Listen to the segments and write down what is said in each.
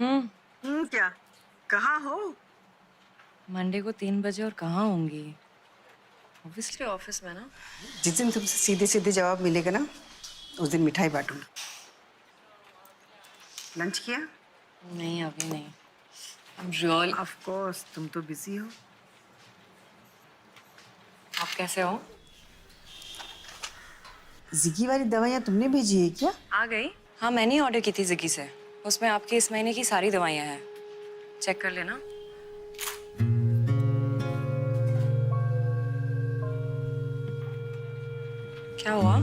क्या? कहाँ हो? मंडे को 3 बजे और कहाँ होंगी? ऑब्वियसली ऑफिस में ना। जिस दिन तुमसे सीधे सीधे जवाब मिलेगा ना, उस दिन मिठाई बांटूंगी। लंच किया? नहीं अभी नहीं। I'm really... ऑफ कोर्स, तुम तो बिजी हो। आप कैसे हो? जिगी वाली दवाइयाँ तुमने भेजी है क्या? आ गई? हाँ मैंने ही ऑर्डर की थी जिगी से। उसमें आपकी इस महीने की सारी दवाइयाँ हैं। चेक कर लेना। क्या हुआ?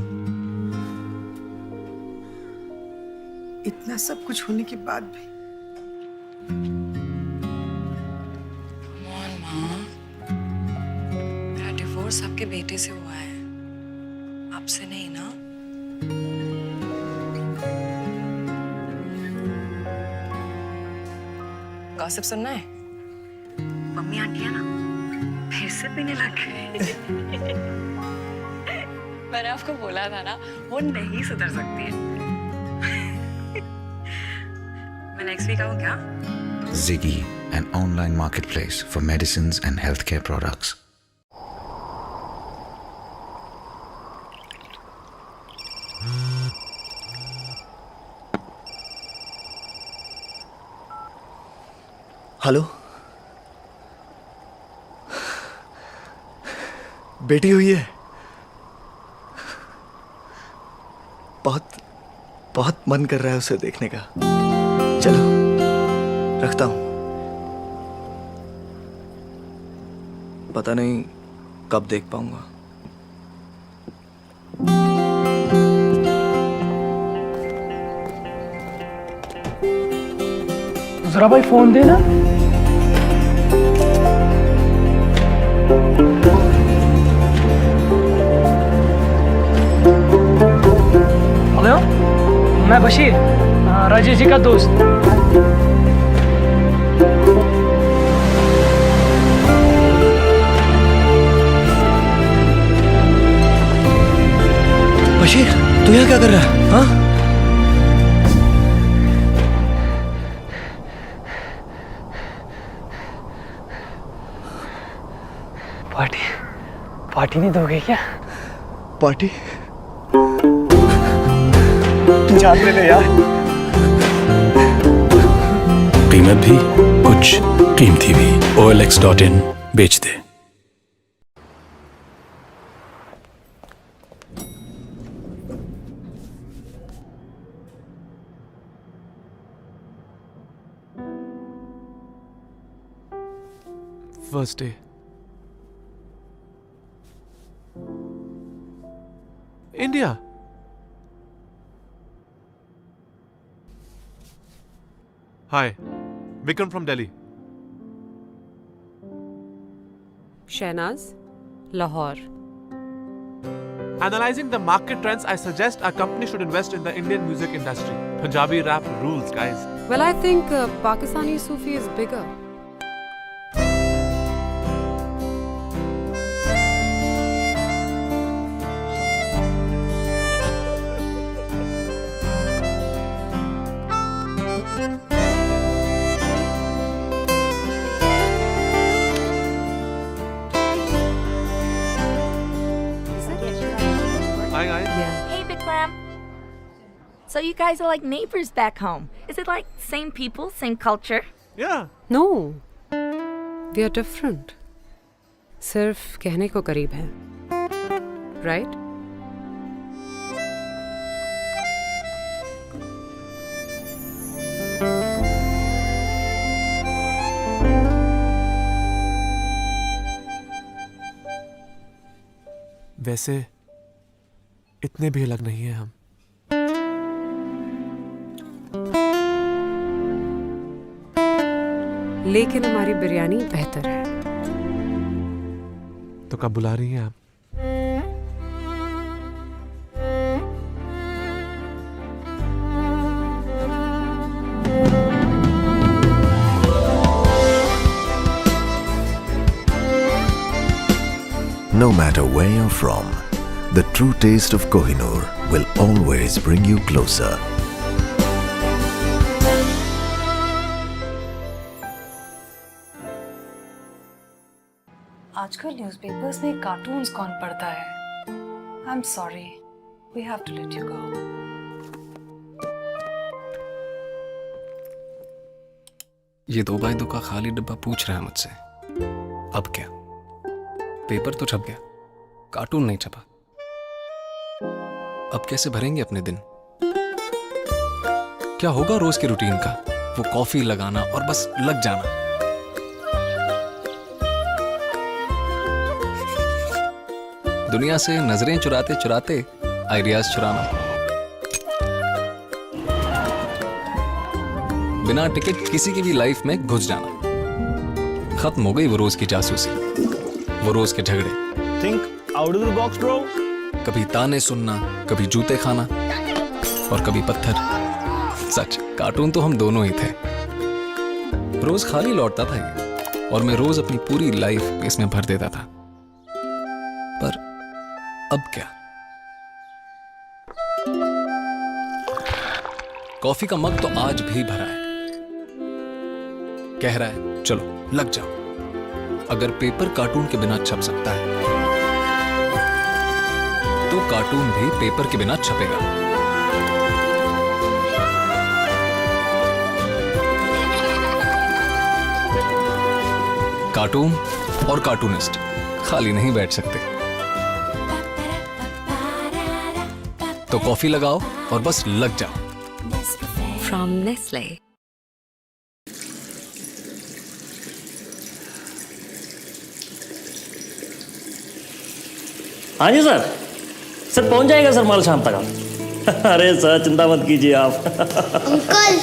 इतना सब कुछ होने के बाद भी मेरा डिवोर्स आपके बेटे से हुआ है, आपसे नहीं ना। गॉसिप सुनना है? मम्मी आंटी है ना, फिर से पीने लग गए। मैंने आपको बोला था ना, वो नहीं सुधर सकती है। मैं नेक्स्ट वीक आऊँ क्या? Ziggy, an online marketplace for medicines and healthcare products. Hello, बेटी हुई है। बहुत बहुत मन कर रहा है उसे देखने का। चलो रखता हूं। पता नहीं कब देख पाऊंगा। जरा भाई फोन दे ना। हेलो, मैं बशीर, राजेश जी का दोस्त। बशीर, तू यहाँ क्या कर रहा है? हाँ? पार्टी नहीं दोगे क्या? पार्टी? जान ले यार। कीमत भी कुछ कीमती भी। OLX.in बेच दे। First day. India. Hi, Vikram from Delhi. Shehnaz, Lahore. Analyzing the market trends, I suggest our company should invest in the Indian music industry. Punjabi rap rules, guys. Well, I think Pakistani Sufi is bigger. Hi, guys. Hey, Bikram. So you guys are like neighbors back home. Is it like same people, same culture? Yeah. No, we are different. सिर्फ कहने को करीब हैं, right? वैसे इतने भी अलग नहीं हैं हम। लेकिन हमारी बिरयानी बेहतर है। तो कब बुला रही हैं आप? No matter where you're from, the true taste of Kohinoor will always bring you closer. आजकल न्यूज़पेपर्स में कार्टून्स कौन पढ़ता है? I am sorry, we have to let you go. ये 2x2 का खाली डब्बा पूछ रहा है मुझसे, अब क्या? पेपर तो छप गया, कार्टून नहीं छपा। अब कैसे भरेंगे अपने दिन? क्या होगा रोज के रूटीन का? वो कॉफी लगाना और बस लग जाना। दुनिया से नजरें चुराते चुराते आइडियाज चुराना। बिना टिकट किसी की भी लाइफ में घुस जाना। खत्म हो गई वो रोज की जासूसी, वो रोज के झगड़े। Think out of the box bro. कभी ताने सुनना, कभी जूते खाना और कभी पत्थर। सच, कार्टून तो हम दोनों ही थे। रोज खाली लौटता था ये और मैं रोज अपनी पूरी लाइफ इसमें भर देता था। पर अब क्या? कॉफी का मग तो आज भी भरा है, कह रहा है चलो लग जाओ। अगर पेपर कार्टून के बिना छप सकता है तो कार्टून भी पेपर के बिना छपेगा। कार्टून और कार्टूनिस्ट खाली नहीं बैठ सकते। तो कॉफी लगाओ और बस लग जाओ। From Nestle. हाँ जी सर, सर पहुंच जाएगा सर माल शाम तक। अरे सर चिंता मत कीजिए आप। अंकल।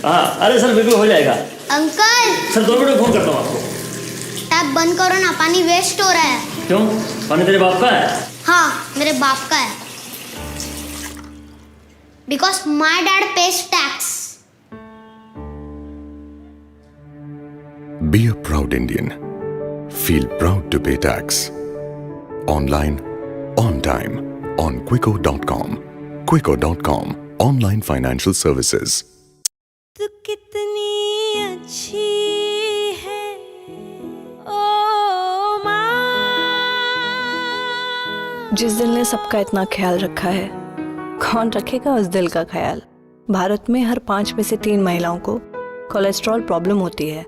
हाँ अरे सर बिल्कुल हो जाएगा। अंकल। सर 2 मिनट में फोन करता हूँ आपको। टैप बंद करो ना, पानी वेस्ट हो रहा है। क्यों? पानी तेरे बाप का है? हाँ मेरे बाप का है। Because my dad pays tax. Be a proud Indian. Feel proud to pay tax. Online, on time, on Quicko.com. Quicko.com, online financial services. तू कितनी अच्छी है ओ माँ। जिस दिल ने सबका इतना ख्याल रखा है, कौन रखेगा उस दिल का ख्याल? भारत में हर 5 में से 3 महिलाओं को कोलेस्ट्रॉल प्रॉब्लम होती है।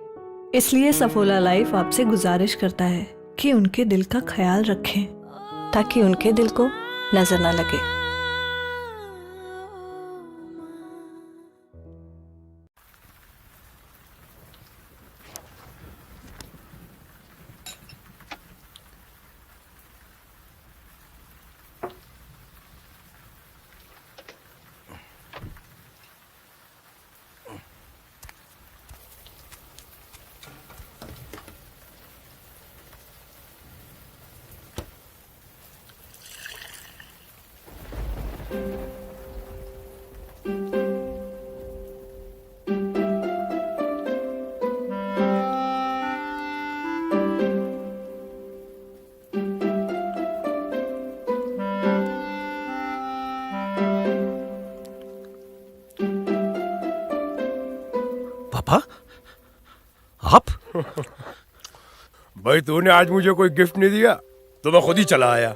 इसलिए सफोला लाइफ आपसे गुजारिश करता है कि उनके दिल का ख्याल रखें, ताकि उनके दिल को नजर ना लगे। पापा आप? भाई तूने आज मुझे कोई गिफ्ट नहीं दिया तो मैं खुद ही चला आया।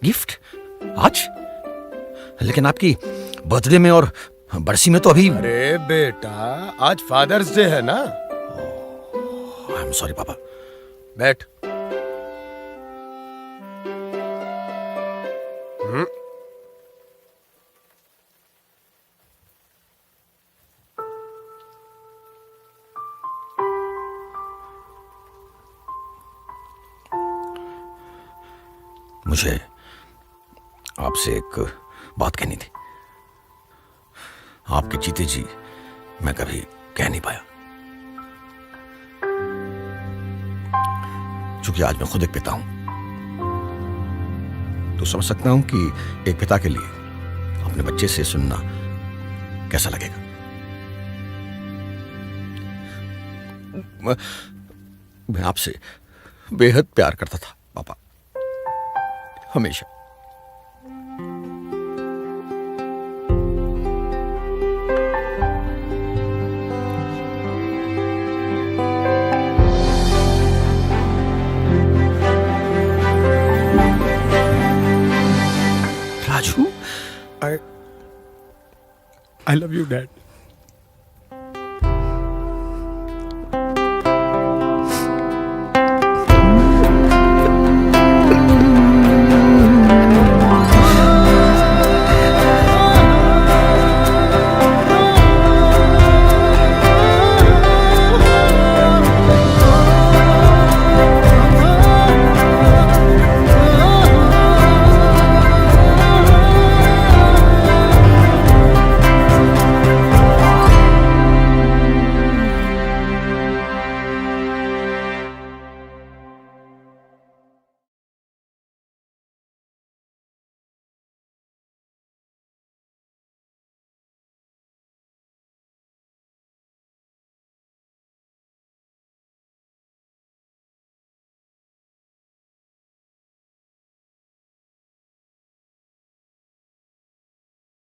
गिफ्ट आज? लेकिन आपकी बर्थडे में और बरसी में तो अभी। अरे बेटा आज फादर्स डे है ना। आई एम सॉरी पापा। बैठ। मुझे आपसे एक बात कहनी थी। आपके जीते जी मैं कभी कह नहीं पाया, क्योंकि आज मैं खुद एक पिता हूं, तो समझ सकता हूं कि एक पिता के लिए अपने बच्चे से सुनना कैसा लगेगा। मैं आपसे बेहद प्यार करता था पापा, हमेशा। I love you, Dad.